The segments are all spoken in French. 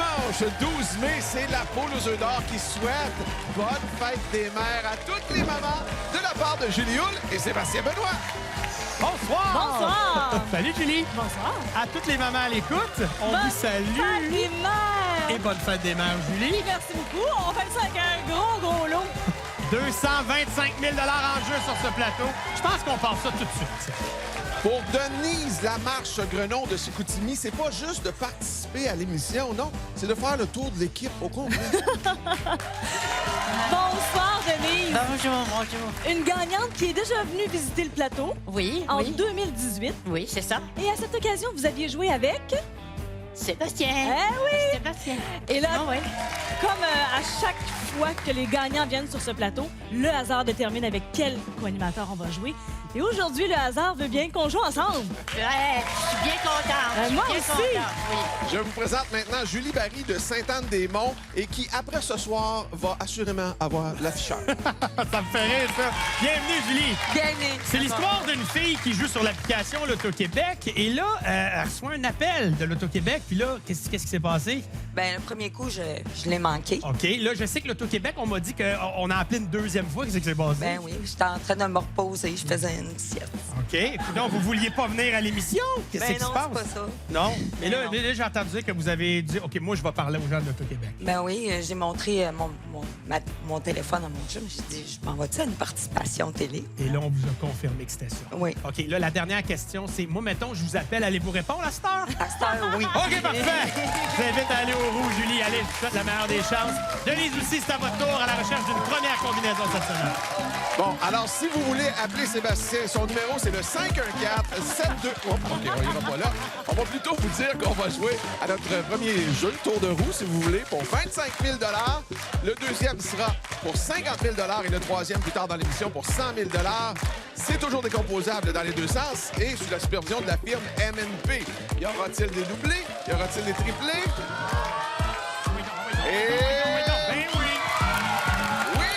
dimanche 12 mai, c'est la poule aux œufs d'or qui souhaite bonne fête des mères à toutes les mamans de la part de Julie Hull et Sébastien Benoît. Bonsoir! Bonsoir! Salut Julie! Bonsoir! À toutes les mamans à l'écoute, on Bonne vous salue! fête des mères! Et bonne fête des mères, Julie! Merci beaucoup. On fait ça avec un gros lot. 225 000 en jeu sur ce plateau. Je pense qu'on part ça tout de suite. Pour Denise Lamarche Grenon de Chicoutimi, c'est pas juste de participer à l'émission, non, c'est de faire le tour de l'équipe au complet. Bonsoir, Denise. Bonjour. Une gagnante qui est déjà venue visiter le plateau Oui, en oui. 2018. Oui, c'est ça. Et à cette occasion, vous aviez joué avec... Sébastien. Eh oui! Sébastien. Et là, Ah, oui. comme à chaque fois que les gagnants viennent sur ce plateau, le hasard détermine avec quel co-animateur on va jouer. Et aujourd'hui, le hasard veut bien qu'on joue ensemble. Ouais, je suis bien contente. Ben, moi Je suis bien aussi. contente, oui. Je vous présente maintenant Julie Barry de Sainte-Anne-des-Monts et qui, après ce soir, va assurément avoir l'afficheur. Ça me fait rire, ça. Bienvenue, Julie! Bienvenue. C'est l'histoire d'une fille qui joue sur l'application L'Auto-Québec. Et là, elle reçoit un appel de L'Auto-Québec. Puis là, qu'est-ce qui s'est passé? Ben, le premier coup, je l'ai manqué. OK. Là, je sais que l'Auto-Québec, on m'a dit qu'on a appelé une deuxième fois. Qu'est-ce qui s'est passé? Ben oui, j'étais en train de me reposer. Je faisais une sieste. OK. Puis donc, vous vouliez pas venir à l'émission? Qu'est-ce Ben qui non, se passe? c'est pas ça. Non? Mais là, non. là, j'ai entendu dire que vous avez dit, OK, moi, je vais parler aux gens de l'Auto-Québec. Ben oui, j'ai montré mon téléphone à mon chum. J'ai dit, je m'en vais-tu à une participation télé? Et là, on vous a confirmé que c'était ça. Oui. OK, là, la dernière question, c'est, moi, mettons, je vous appelle, allez-vous répondre à cette heure? À cette heure, oui. OK, parfait! Je vous invite à aller au rouge, Julie. Allez, je vous souhaite la meilleure des chances. Denise aussi, c'est à votre tour à la recherche d'une première combinaison cette semaine. Bon, alors, si vous voulez appeler Sébastien, son numéro, c'est le 514-72... Oh, OK, on ira pas là. On va plutôt vous dire qu'on va jouer à notre premier jeu, tour de roue, si vous voulez, pour 25 000 Le deuxième sera pour 50 000 et le troisième, plus tard dans l'émission, pour 100 000 C'est toujours décomposable dans les deux sens et sous la supervision de la firme MNP. Y aura-t-il des doublés? Y aura-t-il des triplés? Et... Ben oui! Oui!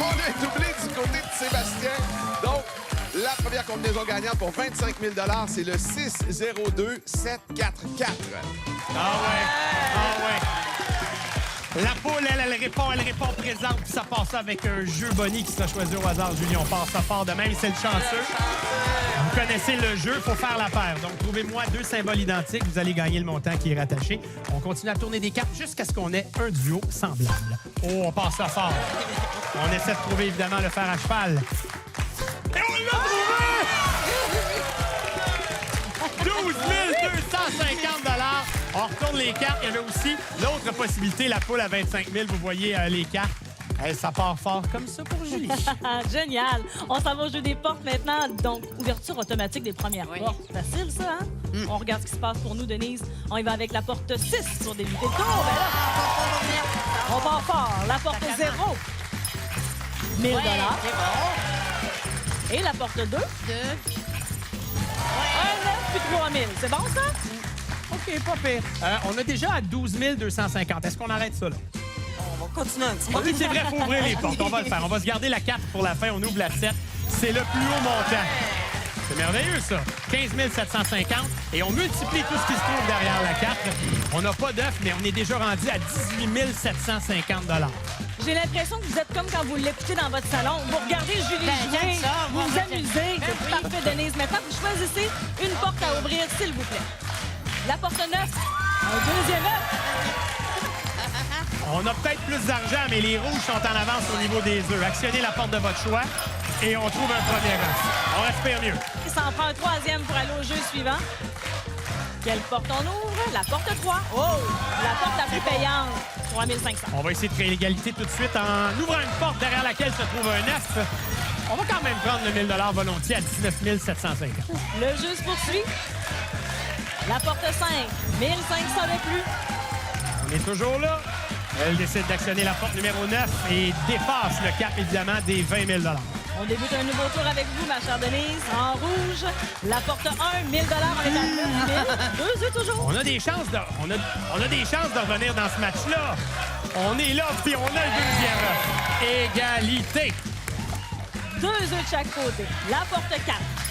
On a un doublé du côté de Sébastien. Donc, la première combinaison gagnante pour 25 000 c'est le 602-744. Ah ouais! La poule, elle répond présente, puis ça passe avec un jeu Bonnie qui sera choisi au hasard, Julie. On part, ça part de même, c'est le chanceux. Vous connaissez le jeu, il faut faire la paire. Donc, trouvez-moi deux symboles identiques, vous allez gagner le montant qui est rattaché. On continue à tourner des cartes jusqu'à ce qu'on ait un duo semblable. Oh, on passe ça fort. On essaie de trouver, évidemment, le fer à cheval. Et on l'a trouvé! 12 250 On retourne les cartes. Il y avait aussi l'autre possibilité, la poule à 25 000. Vous voyez les cartes. Ça part fort comme ça pour Julie. Génial. On s'en va au jeu des portes maintenant. Donc, ouverture automatique des premières Oui. portes. Facile, ça, hein? On regarde ce qui se passe pour nous, Denise. On y va avec la porte 6 pour débuter le tour. Ben là, on part fort. La porte 0. 1 000 Ouais, c'est bon. Et la porte 2. 1 9 puis 3 000. C'est bon, ça? OK, pas pire. On a déjà à 12 250. Est-ce qu'on arrête ça, là? On va continuer un petit peu. OK, c'est vrai, il faut ouvrir les portes. On va le faire. On va se garder la carte pour la fin. On ouvre la 7. C'est le plus haut montant. C'est merveilleux, ça. 15 750. Et on multiplie tout ce qui se trouve derrière la carte. On n'a pas d'œuf, mais on est déjà rendu à 18 750 J'ai l'impression que vous êtes comme quand vous l'écoutez dans votre salon. Vous regardez Julie Ben, jouer, j'aime ça. vous Moi, vous j'aime. amusez. Ben C'est oui. parfait, Denise. Maintenant, vous choisissez une porte à ouvrir, s'il vous plaît. La porte 9, un deuxième œuf. On a peut-être plus d'argent, mais les rouges sont en avance au niveau des œufs. Actionnez la porte de votre choix et on trouve un premier œuf. On respire mieux. Il s'en prend un troisième pour aller au jeu suivant. Quelle porte on ouvre? La porte 3. Oh! La porte la plus payante. 3 500. On va essayer de créer l'égalité tout de suite en ouvrant une porte derrière laquelle se trouve un œuf. On va quand même prendre le 1 000 volontiers à 19 750. Le jeu se poursuit. La porte 5, 1500 de plus. On est toujours là. Elle décide d'actionner la porte numéro 9 et dépasse le cap, évidemment, des 20 000 On débute un nouveau tour avec vous, ma chère Denise. En rouge, la porte 1, 1 000 on est à 9 000. 2 œufs toujours. On a des chances de revenir dans ce match-là. On est là, puis on a le deuxième œuf. Égalité. 2 œufs de chaque côté. La porte 4.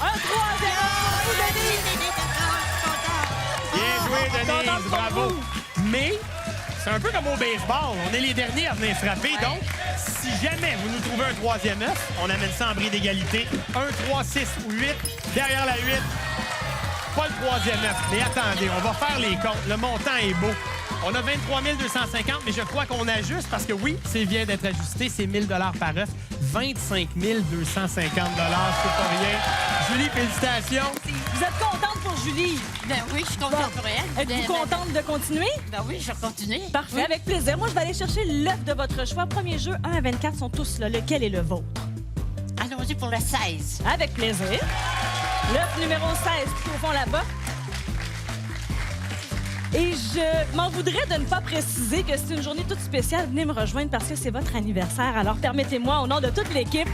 Un troisième œuf pour Denise. Bien joué, Denise. Contente pour Bravo. vous. Mais C'est un peu comme au baseball. On est les derniers à venir frapper. Donc, si jamais vous nous trouvez un troisième œuf, on amène ça en bris d'égalité. 1, 3, 6 ou 8. Derrière la 8, pas le troisième œuf. Mais attendez, on va faire les comptes. Le montant est beau. On a 23 250, mais je crois qu'on ajuste parce que oui, c'est vient d'être ajusté. C'est 1 000 par œuf. 25 250 c'est pas rien. Julie, félicitations. Vous êtes contente pour Julie? Ben oui, je suis contente pour elle. Êtes-vous contente de continuer? Ben oui, je vais continuer. Parfait, Oui. avec plaisir. Moi, je vais aller chercher l'œuf de votre choix. Premier jeu, 1 à 24 sont tous là. Lequel est le vôtre? Allons-y pour le 16. Avec plaisir. L'œuf numéro 16, qui est au fond là-bas. Et je m'en voudrais de ne pas préciser que c'est une journée toute spéciale. Venez me rejoindre parce que c'est votre anniversaire. Alors, permettez-moi, au nom de toute l'équipe,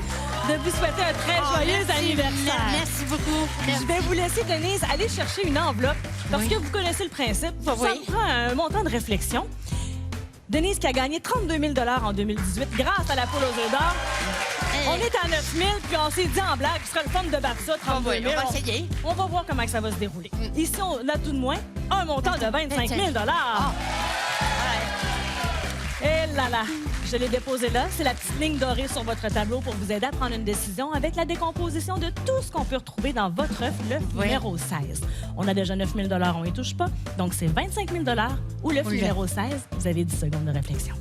de vous souhaiter un très joyeux anniversaire. Merci beaucoup. Je vais vous laisser, Denise, aller chercher une enveloppe parce que vous connaissez le principe. Ça Oui. me prend un montant de réflexion. Denise qui a gagné 32 000 en 2018 grâce à la poule aux œufs d'or. On est à 9 000, puis on s'est dit en blague, ce serait le fun de battre ça, 32 000. On va essayer. On va voir comment que ça va se dérouler. Ici, on a tout de moins un montant de 25 000 Et là là, je l'ai déposé là. C'est la petite ligne dorée sur votre tableau pour vous aider à prendre une décision avec la décomposition de tout ce qu'on peut retrouver dans votre œuf, l'œuf numéro 16. On a déjà 9 000 on y touche pas. Donc, c'est 25 000 ou l'œuf numéro 16. Vous avez 10 secondes de réflexion.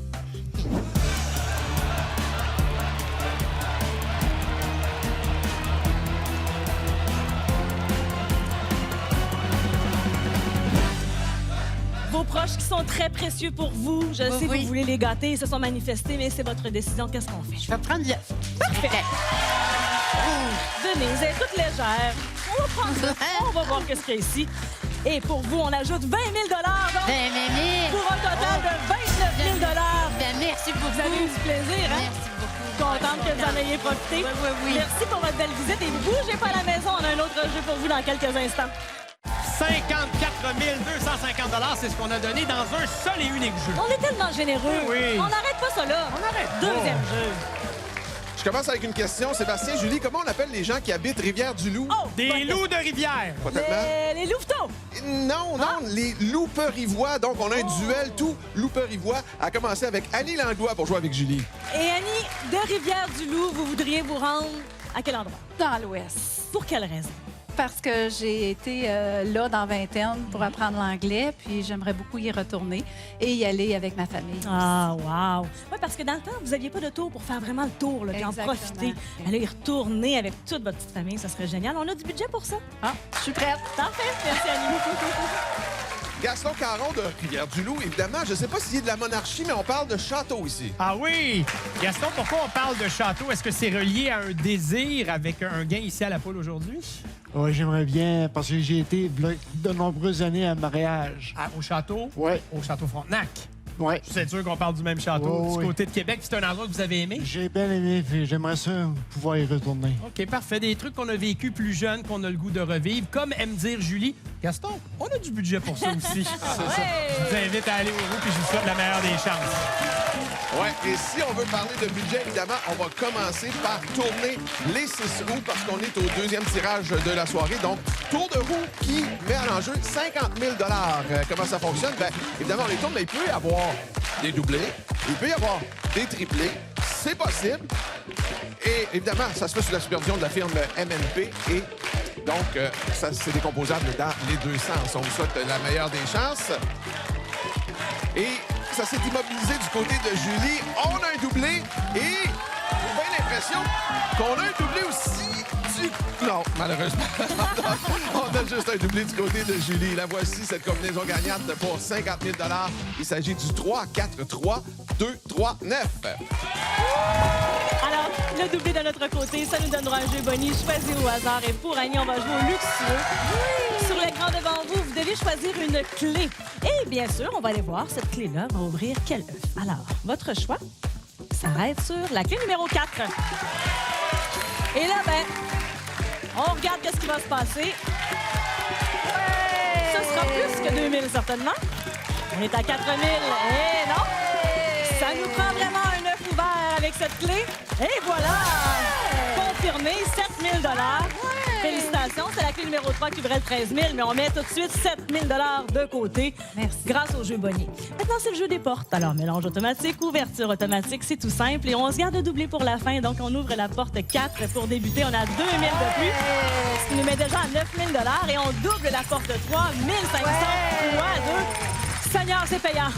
Vos proches qui sont très précieux pour vous. Je sais que vous voulez les gâter, ils se sont manifestés, mais c'est votre décision. Qu'est-ce qu'on fait? Je vais prendre le... Parfait. Denise, elle est toute légère. On va prendre ça. On va voir qu'est-ce qu'il y a ici. Et pour vous, on ajoute 20 000 donc, Ben, pour un total de 29 000 Ben, merci beaucoup. Vous avez eu du plaisir, hein? Merci beaucoup. Contente que vous en ayez profité. Oui. Merci pour votre belle visite et bougez pas à la maison. On a un autre jeu pour vous dans quelques instants. 54 250 c'est ce qu'on a donné dans un seul et unique jeu. On est tellement généreux. Oui. On n'arrête pas ça là. On arrête. Deuxième jeu. Je commence avec une question. Sébastien, Julie, comment on appelle les gens qui habitent Rivière-du-Loup? Oh, Des bonne loups de rivière. Pas tellement. Les louveteaux. Non, les Louperivois. Donc, on a un duel tout Louperivois. À commencer avec Annie Langlois pour jouer avec Julie. Et Annie, de Rivière-du-Loup, vous voudriez vous rendre à quel endroit? Dans l'Ouest. Pour quelle raison? Parce que j'ai été là dans vingtaine pour apprendre l'anglais, puis j'aimerais beaucoup y retourner et y aller avec ma famille. Ah, wow! Oui, parce que dans le temps, vous n'aviez pas de tour pour faire vraiment le tour, là, puis en Exactement. profiter. Aller y retourner avec toute votre petite famille, ça serait génial. On a du budget pour ça. Ah, je suis prête. Parfait. Merci, Annie. Gaston Caron de Rivière-du-Loup, évidemment. Je ne sais pas s'il est de la monarchie, mais on parle de château ici. Ah oui! Gaston, pourquoi on parle de château? Est-ce que c'est relié à un désir avec un gain ici à la poule aujourd'hui? Oui, j'aimerais bien, parce que j'ai été de nombreuses années à mariage. Au château? Oui, Au château Frontenac. oui. C'est sûr qu'on parle du même château Oui, du oui. côté de Québec. C'est un endroit que vous avez aimé? J'ai bien aimé, puis j'aimerais ça pouvoir y retourner. OK, parfait. Des trucs qu'on a vécu plus jeunes, qu'on a le goût de revivre. Comme aime dire Julie, Gaston, on a du budget pour ça aussi. Je vous invite à aller au roux, puis je vous souhaite la meilleure des chances. Ouais, et si on veut parler de budget, évidemment, on va commencer par tourner les 6 roues parce qu'on est au deuxième tirage de la soirée. Donc, tour de roue qui met à l'enjeu 50 000 Comment ça fonctionne? Bien, évidemment, on les tourne, mais il peut y avoir des doublés, il peut y avoir des triplés. C'est possible. Et évidemment, ça se fait sous la supervision de la firme MNP et donc, ça c'est décomposable dans les deux sens. On vous souhaite la meilleure des chances. Et ça s'est immobilisé du côté de Julie. On a un doublé et j'ai bien l'impression qu'on a un doublé aussi du... Non, malheureusement. On a juste un doublé du côté de Julie. La voici, cette combinaison gagnante pour 50 000 Il s'agit du 3-4-3-2-3-9. Alors, le doublé de notre côté, ça nous donnera un jeu boni choisi au hasard. Et pour Annie, on va jouer au luxueux. Sur l'écran devant vous, vous devez choisir une clé. Et bien sûr, on va aller voir cette clé-là va ouvrir quel œuf. Alors, votre choix s'arrête sur la clé numéro 4. Et là, ben, on regarde qu'est-ce qui va se passer. Ce sera plus que 2000 certainement. On est à 4000. Et non! Ça nous prend vraiment un œuf ouvert avec cette clé. Et voilà! Confirmé, 7 000 $. Félicitations, c'est la clé numéro 3 qui ouvrait le 13 000, mais on met tout de suite 7 000 de côté. Merci. Grâce au jeu Bonnie. Maintenant, c'est le jeu des portes. Alors, mélange automatique, ouverture automatique, c'est tout simple. Et on se garde de doubler pour la fin. Donc, on ouvre la porte 4 pour débuter. On a 2 000 de plus, ce qui nous met déjà à 9 000 et on double la porte 3, 1 500 fois 2. Seigneur, c'est payant.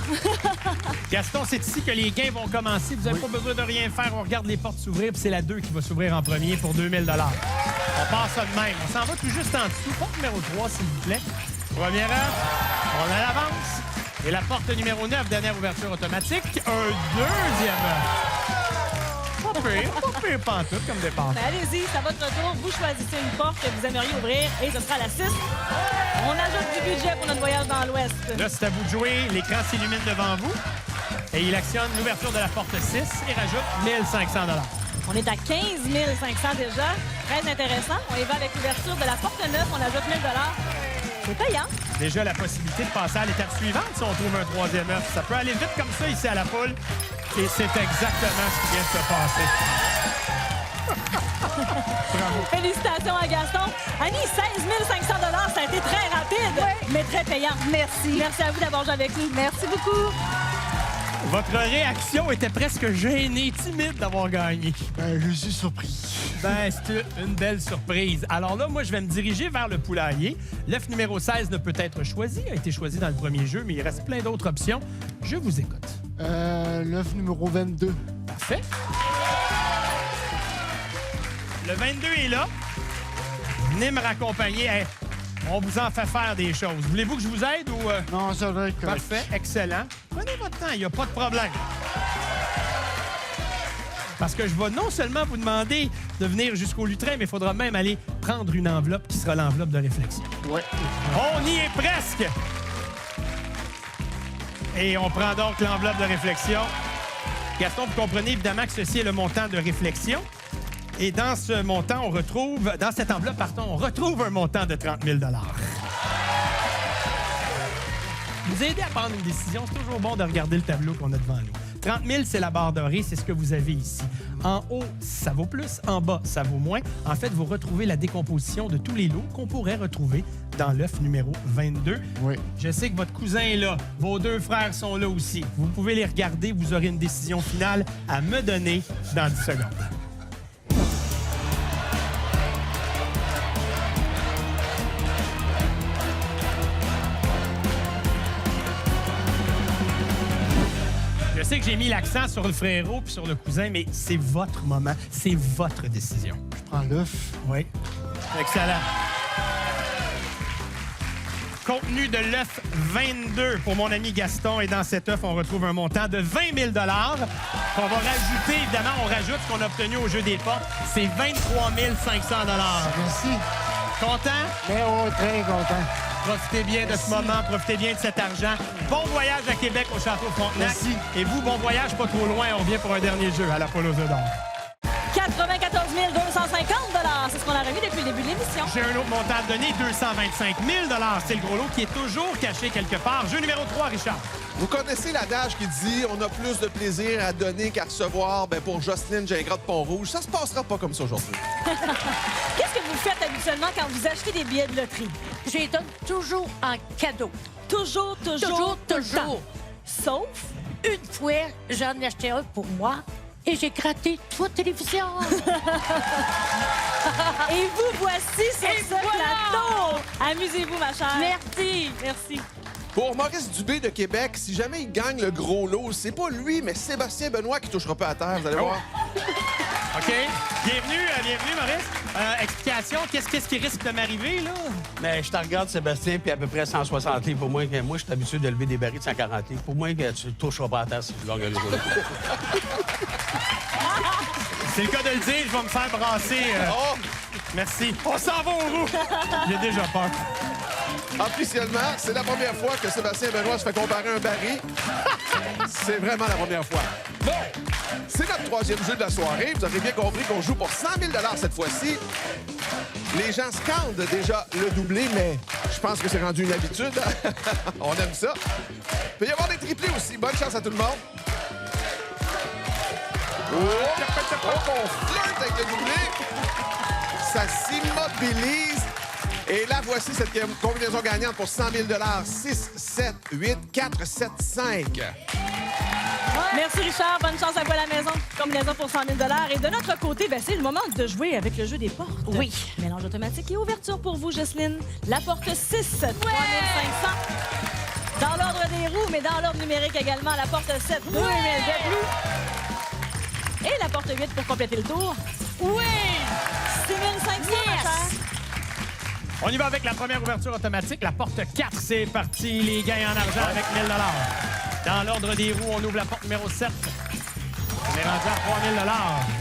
Gaston, c'est ici que les gains vont commencer. Vous n'avez pas besoin de rien faire. On regarde les portes s'ouvrir, puis c'est la 2 qui va s'ouvrir en premier pour 2 000 On passe ça de même. On s'en va tout juste en dessous. Porte numéro 3, s'il vous plaît. Première heure, on a l'avance. Et la porte numéro 9, dernière ouverture automatique. Un deuxième œuf. Pas pire pantoute comme départ. Ben, allez-y, c'est à votre tour. Vous choisissez une porte que vous aimeriez ouvrir et ce sera la 6. On ajoute du budget pour notre voyage dans l'Ouest. Là, c'est à vous de jouer. L'écran s'illumine devant vous. Et il actionne l'ouverture de la porte 6 et rajoute 1 500 On est à 15 500 déjà. Très intéressant. On y va avec l'ouverture de la porte 9. On ajoute 1 000 C'est payant. Déjà la possibilité de passer à l'étape suivante si on trouve un troisième œuf. Ça peut aller vite comme ça ici à la poule. Et c'est exactement ce qui vient de se passer. Bravo. Félicitations à Gaston. Annie, 16 500 ça a été très rapide, mais très payant. Merci. Merci à vous d'avoir joué avec nous. Merci beaucoup. Votre réaction était presque gênée, timide d'avoir gagné. Je suis surpris. Ben, c'est une belle surprise. Alors là, moi, je vais me diriger vers le poulailler. L'œuf numéro 16 ne peut être choisi, a été choisi dans le premier jeu, mais il reste plein d'autres options. Je vous écoute. L'œuf numéro 22. Parfait. Le 22 est là. Venez me raccompagner. Hey, on vous en fait faire des choses. Voulez-vous que je vous aide ou... Non, ça va être correct. Parfait, excellent. Prenez votre temps, il n'y a pas de problème. Parce que je vais non seulement vous demander de venir jusqu'au lutrin, mais il faudra même aller prendre une enveloppe qui sera l'enveloppe de réflexion. Ouais. On y est presque! Et on prend donc l'enveloppe de réflexion. Gaston, vous comprenez évidemment que ceci est le montant de réflexion. Et dans ce montant, on retrouve... Dans cette enveloppe, pardon, on retrouve un montant de 30 000 Vous aider à prendre une décision, c'est toujours bon de regarder le tableau qu'on a devant nous. 30 000, c'est la barre dorée, c'est ce que vous avez ici. En haut, ça vaut plus. En bas, ça vaut moins. En fait, vous retrouvez la décomposition de tous les lots qu'on pourrait retrouver dans l'œuf numéro 22. Oui. Je sais que votre cousin est là. Vos deux frères sont là aussi. Vous pouvez les regarder. Vous aurez une décision finale à me donner dans 10 secondes. Je sais que j'ai mis l'accent sur le frérot puis sur le cousin, mais c'est votre moment. C'est votre décision. Je prends l'œuf. Oui. Excellent. Contenu de l'œuf 22 pour mon ami Gaston. Et dans cet œuf, on retrouve un montant de 20 000 qu'on va rajouter. Évidemment, on rajoute ce qu'on a obtenu au jeu des portes. C'est 23 500 Merci. Content? Mais très content. Profitez bien de ce moment, profitez bien de cet argent. Bon voyage à Québec au Château Frontenac. Merci. Et vous, bon voyage pas trop loin. On revient pour un dernier jeu à la Poule aux œufs d'or. 94 250 c'est ce qu'on a remis depuis le début de l'émission. J'ai un autre montant à donner, 225 000 c'est le gros lot qui est toujours caché quelque part. Jeu numéro 3, Richard. Vous connaissez l'adage qui dit « On a plus de plaisir à donner qu'à recevoir. » Ben pour Jocelyne Gingras de Pont-Rouge, ça se passera pas comme ça aujourd'hui. Qu'est-ce que vous faites habituellement quand vous achetez des billets de loterie? Je les donne toujours en cadeau. Toujours, Toujours, tout le temps. toujours. Sauf... Une fois, j'en ai acheté un pour moi et j'ai gratté toute la télévision. Et vous voici sur Et ce voilà! plateau. Amusez-vous, ma chère. Merci. Merci. Pour Maurice Dubé de Québec, si jamais il gagne le gros lot, c'est pas lui, mais Sébastien Benoît qui touchera pas à terre, vous allez voir. OK. Bienvenue, Maurice. Explication, qu'est-ce qui risque de m'arriver, là? Mais je te regarde, Sébastien, puis à peu près 160 livres. Pour moi, je suis habitué de lever des barils de 140 livres. Pour moi, que tu ne toucheras pas à terre si tu gagnes le gros lot. C'est le cas de le dire, je vais me faire brasser. Oh! Merci. On s'en va au roux. J'ai déjà peur. Officiellement, c'est la première fois que Sébastien Benoît se fait comparer un baril. C'est vraiment la première fois. Bon, c'est notre troisième jeu de la soirée. Vous avez bien compris qu'on joue pour 100 000 cette fois-ci. Les gens scandent déjà le doublé, mais je pense que c'est rendu une habitude. On aime ça. Il peut y avoir des triplés aussi. Bonne chance à tout le monde. Oh, on flirte avec le doublé. ça s'immobilise. Et là, voici cette combinaison gagnante pour 100 000 6, 7, 8, 4, 7, 5. Merci, Richard. Bonne chance à vous à la maison. Combinaison pour 100 000 Et de notre côté, ben, c'est le moment de jouer avec le jeu des portes. Oui. Mélange automatique et ouverture pour vous, Jocelyne. La porte 6, 3 500. Dans l'ordre des roues, mais dans l'ordre numérique également, la porte 7, 2 000 de plus. Et la porte 8 pour compléter le tour. Oui! 6 500, ma chère. On y va avec la première ouverture automatique. La porte 4, c'est parti. Les gains en argent avec 1 000 Dans l'ordre des roues, on ouvre la porte numéro 7. On est rendu à 3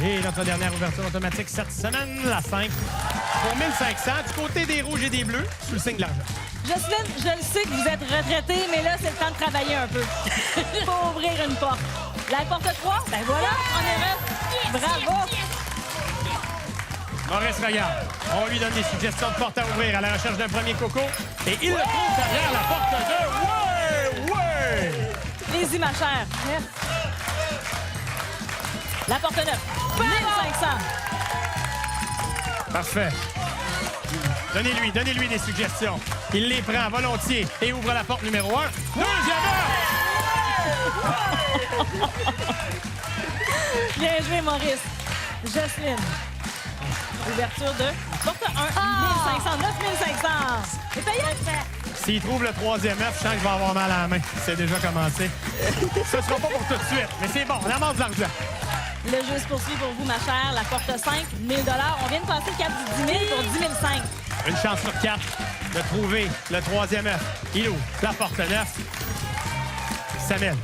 000 Et notre dernière ouverture automatique cette semaine, la 5. Pour 1 500, du côté des rouges et des bleus, sous le signe de l'argent. Jocelyne, je le sais que vous êtes retraitée, mais là, c'est le temps de travailler un peu. Faut ouvrir une porte. La porte 3, ben voilà, on est là. Bravo! Maurice regarde. On lui donne des suggestions de porte à ouvrir à la recherche d'un premier coco. Et il le trouve derrière la porte 2. Ouais! Les-y, ma chère. La porte 9, 1500. Parfait. Donnez-lui des suggestions. Il les prend volontiers et ouvre la porte numéro 1. Bien joué, Maurice. Jocelyne. Ouverture de porte 1, 1500, 9500. C'est payant. S'il trouve le troisième œuf, je sens que je vais avoir mal à la main. C'est déjà commencé. Ce sera pas pour tout de suite, mais c'est bon, on amasse de l'argent. Le jeu se poursuit pour vous, ma chère. La porte 5, 1 000 On vient de passer le cap du 10 000 pour 10 500. Une chance sur 4 de trouver le troisième œuf. Il ouvre la porte 9. Samuel.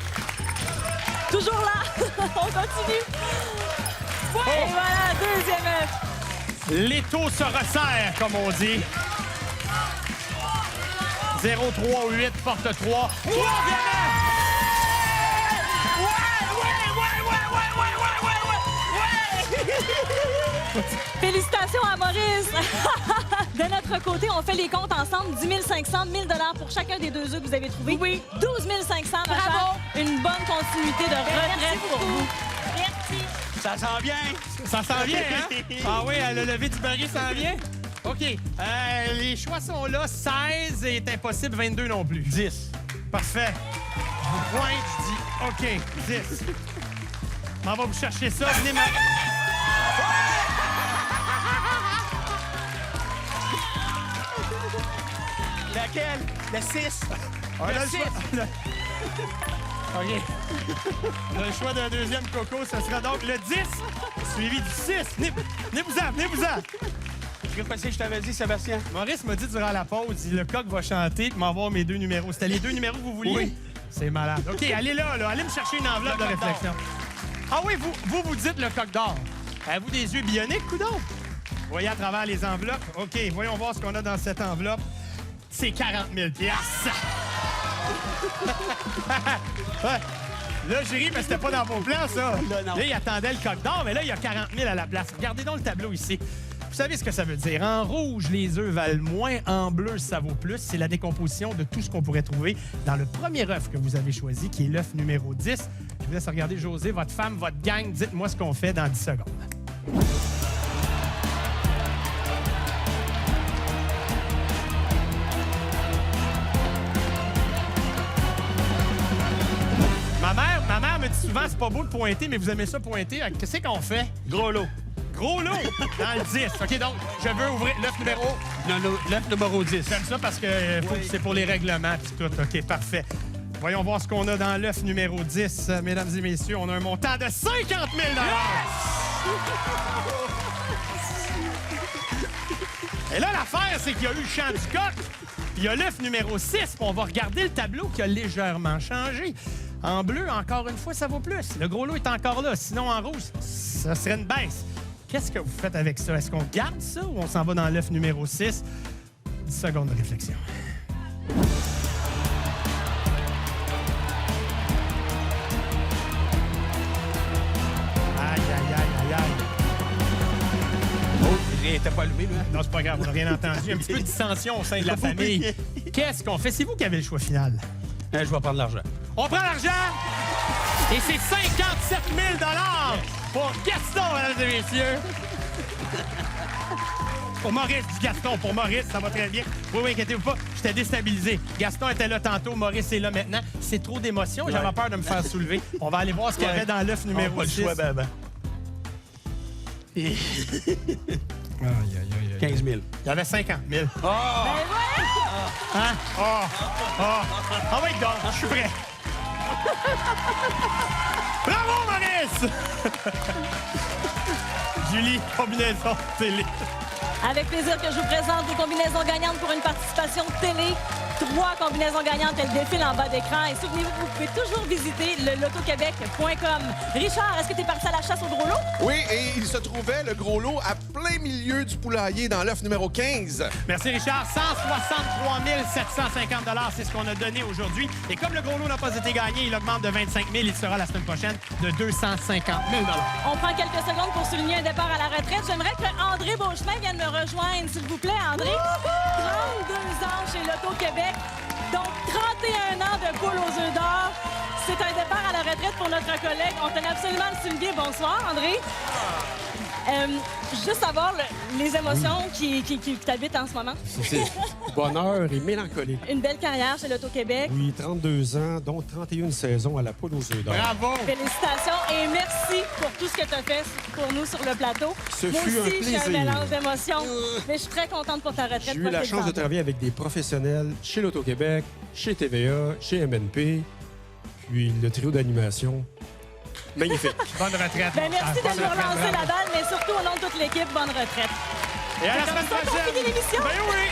Toujours là. On continue. Ouais. Et voilà, deuxième œuf. L'étau se resserre, comme on dit. 0, 3, 8, porte 3. Troisième œuf! Félicitations à Maurice! De notre côté, on fait les comptes ensemble. 10 500, 1 000 pour chacun des deux œufs que vous avez trouvés. Oui. 12 500, ma chère. Une bonne continuité de retraite pour vous. Merci. Ça sent bien. Ça s'en vient, hein? Ah oui, le lever du baril s'en vient? OK. Les choix sont là. 16 est impossible, 22 non plus. 10. Parfait. Je vous pointe, je dis OK, 10. On va vous chercher ça. Venez ma... Laquelle? Le 6. On a Le le 6. choix. OK. Le choix d'un deuxième coco, ce sera donc le 10, suivi du 6. Venez-vous-en, venez-vous-en. Qu'est-ce que je t'avais dit, Sébastien? Maurice m'a dit durant la pause, le coq va chanter et m'envoie mes deux numéros. C'était les deux numéros que vous vouliez? Oui. C'est malade. OK, allez là. Allez me chercher une enveloppe de réflexion. Ah oui, vous dites le coq d'or. Avez-vous des yeux bioniques, coudonc? Voyez à travers les enveloppes. OK, voyons voir ce qu'on a dans cette enveloppe. C'est 40 000 piastres. Ouais. Là, j'ai ri, mais c'était pas dans vos plans, ça. Non. Là, il attendait le coq d'or, mais là, il y a 40 000 à la place. Regardez donc le tableau ici. Vous savez ce que ça veut dire. En rouge, les œufs valent moins. En bleu, ça vaut plus. C'est la décomposition de tout ce qu'on pourrait trouver dans le premier œuf que vous avez choisi, qui est l'œuf numéro 10. Je vous laisse regarder José, votre femme, votre gang. Dites-moi ce qu'on fait dans 10 secondes. Ma mère me dit souvent, c'est pas beau de pointer, mais vous aimez ça pointer. Qu'est-ce qu'on fait? Gros lot. Gros lot dans le 10. OK, donc, je veux ouvrir l'œuf numéro... Non, l'œuf numéro 10. J'aime ça parce que c'est pour les règlements puis tout. OK, parfait. Voyons voir ce qu'on a dans l'œuf numéro 10. Mesdames et messieurs, on a un montant de 50 000 Et là, l'affaire, c'est qu'il y a eu le chant du coq. Puis il y a l'œuf numéro 6. Puis on va regarder le tableau qui a légèrement changé. En bleu, encore une fois, ça vaut plus. Le gros lot est encore là. Sinon, en rouge, ça serait une baisse. Qu'est-ce que vous faites avec ça? Est-ce qu'on garde ça ou on s'en va dans l'œuf numéro 6? 10 secondes de réflexion. Aïe, aïe, aïe, aïe, aïe. Oh, il n'était pas allumé, lui. Non, c'est pas grave, on n'a rien entendu. Un petit peu de dissension au sein de la famille. Qu'est-ce qu'on fait? C'est vous qui avez le choix final. Je vais prendre l'argent. On prend l'argent et c'est 57 000 pour Gaston, mesdames et messieurs. Pour Maurice, dis Gaston. Pour Maurice, ça va très bien. Oui, inquiétez-vous pas, j'étais déstabilisé. Gaston était là tantôt, Maurice est là maintenant. C'est trop d'émotion, j'avais peur de me faire soulever. On va aller voir ce qu'il y avait dans l'œuf numéro Pas le 6. choix, ben. 15 000. Il y avait 50 000. Ben voilà! Hein? Ah oui, donc, je suis prêt. Bravo, Maurice! Julie, combinaison télé. Avec plaisir que je vous présente des combinaisons gagnantes pour une participation télé. 3 combinaisons gagnantes, elles défilent en bas d'écran. Et souvenez-vous, vous pouvez toujours visiter le lotoquebec.com. Richard, est-ce que tu es parti à la chasse au gros lot? Oui, et il se trouvait, le gros lot, à plein milieu du poulailler dans l'œuf numéro 15. Merci, Richard. 163 750 $, c'est ce qu'on a donné aujourd'hui. Et comme le gros lot n'a pas été gagné, il augmente de 25 000. Il sera la semaine prochaine de 250 000 $. On prend quelques secondes pour souligner un départ à la retraite. J'aimerais que André Beauchemin vienne me rejoindre, s'il vous plaît, André. 32 ans chez Loto-Québec. Donc, 31 ans de poule aux œufs d'or. C'est un départ à la retraite pour notre collègue. On tenait absolument à le souligner. Bonsoir, André. Juste savoir les émotions qui t'habitent en ce moment. C'est bonheur et mélancolie. Une belle carrière chez Loto-Québec. Oui, 32 ans, dont 31 saisons à la poule aux œufs d'or. Bravo! Félicitations et merci pour tout ce que tu as fait pour nous sur le plateau. Ce Moi fut un aussi, j'ai un plaisir. mélange d'émotions, mais je suis très contente pour ta retraite. J'ai eu la chance de travailler avec des professionnels chez l'Auto-Québec, chez TVA, chez MNP, puis le trio d'animation. Magnifique. Bonne retraite. Ben, merci de Bonne nous retraite, relancer bravo. la balle, mais surtout au nom de toute l'équipe, bonne retraite. Et à la C'est comme semaine ça qu'on prochaine. finit l'émission. Ben oui!